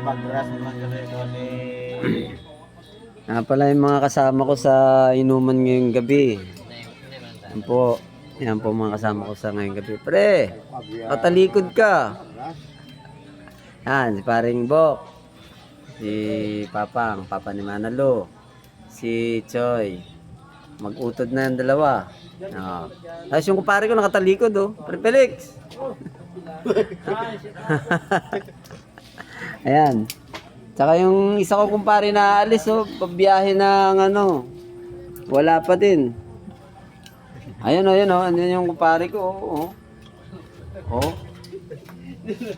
Pagras naman kasi ito ni... Pala yung mga kasama ko sa inuman ngayong gabi. Yan po. Yan po mga kasama ko sa ngayong gabi. Pre, patalikod ka. Yan, si paring Bok. Si Papang, Papa ni Manalo. Si Choy. Mag-utod na yung dalawa. Tapos yung kumpare ko nakatalikod oh. Pre Felix. Ayan. Tsaka yung isa ko kumpare na alis oh, pabiyahe ng ano. Wala pa din. Ayun oh, andun yung kumpare ko oh. Oh.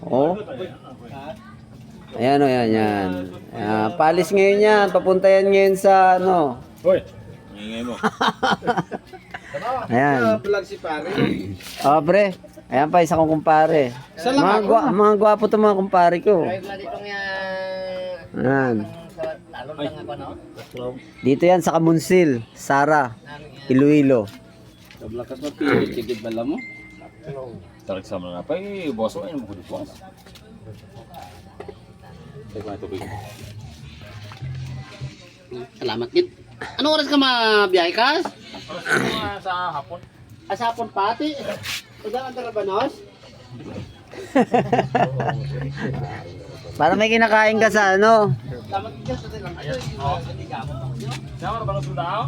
Oh. Ayan oh, yan. Palis ngayon yan, papunta yan ngayon sa ano. Hoy, ngingay mo. Ayan. Vlog si pare. Oh, pre. Ayan pa, isa kong kumpare. Mga gwapo to mga kumpare ko. Ayan. Dito yan sa Kamunsil, Sara, Iloilo. Sablakas mo, tigid bala mo. Tarik sama na pa, boss mo, ayun mo ko dito. Salamat gid. Ano oras ka mabiyahe kas? Sa hapon. Sa hapon pati. Udah ang Tarabanos? Para may kinakain ka sa ano. Salamat gid sa lang. Siapa ba ang sundao?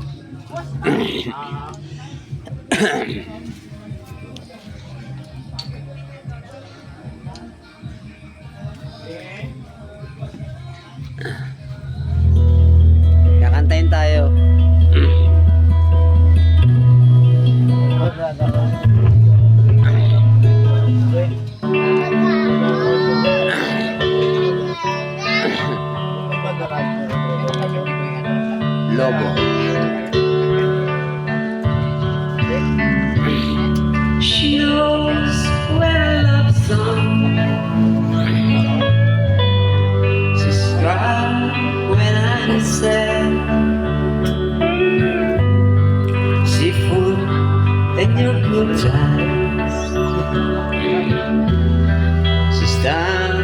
Kakantayin tayo. Lobo. She knows when I love song. She's strong when I'm sad. She full in your good times. She's down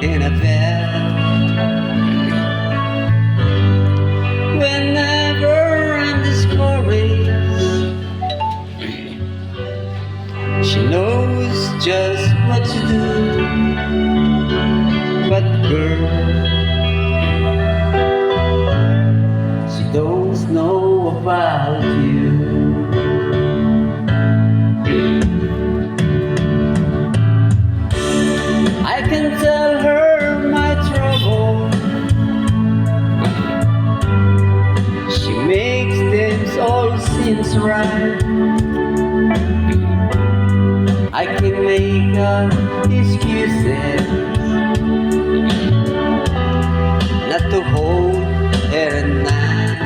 in a bed. Whenever I'm discouraged, she knows just what to do. But girl, she don't know about you. I can tell her my trouble. She makes things all seems right. I can make up excuses not to hold her at night.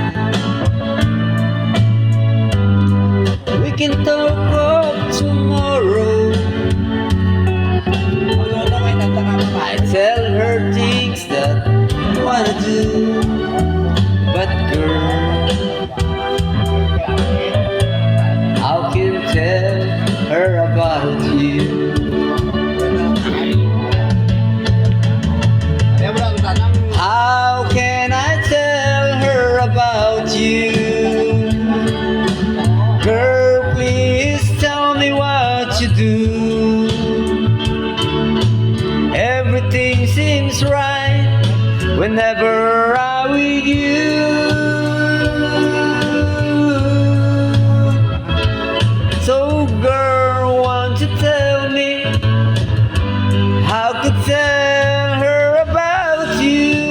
We can talk of tomorrow. I tell her things that I wanna do. But girl, how can I tell her about you? How can I tell her about you? Girl, please tell me what you do. Everything seems right whenever I'm with you. So girl, won't you tell me how to tell her about you?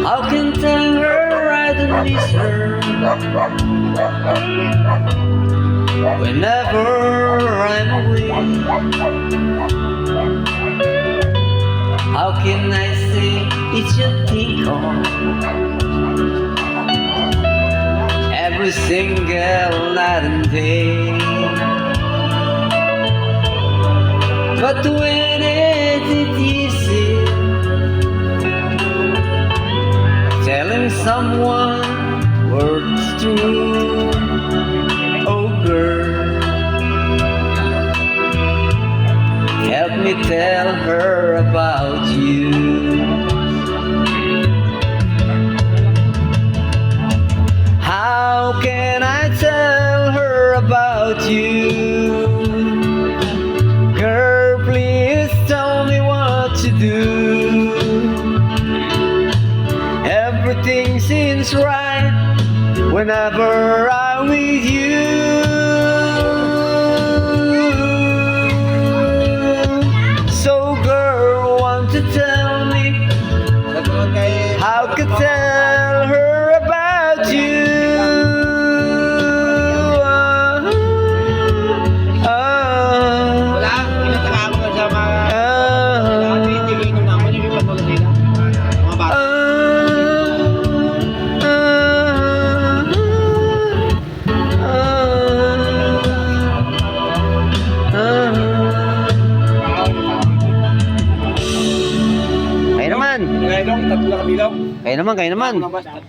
How can tell her I don't miss her whenever I'm away? How can I say it's your think of every single night and day? But when it's easy, someone works through. Oh girl, help me tell her about you. How can I tell her about you? Girl, please tell me what to do. Everything seems right whenever I'm with you. So girl, want to tell me how to tell her about you. Wala, pinataka mo sa mga tinitingin naman yung ipatulog nila. Mga bata. Kayo naman. Ngayon, tatlo na kabilaw. Kayo naman. Basta.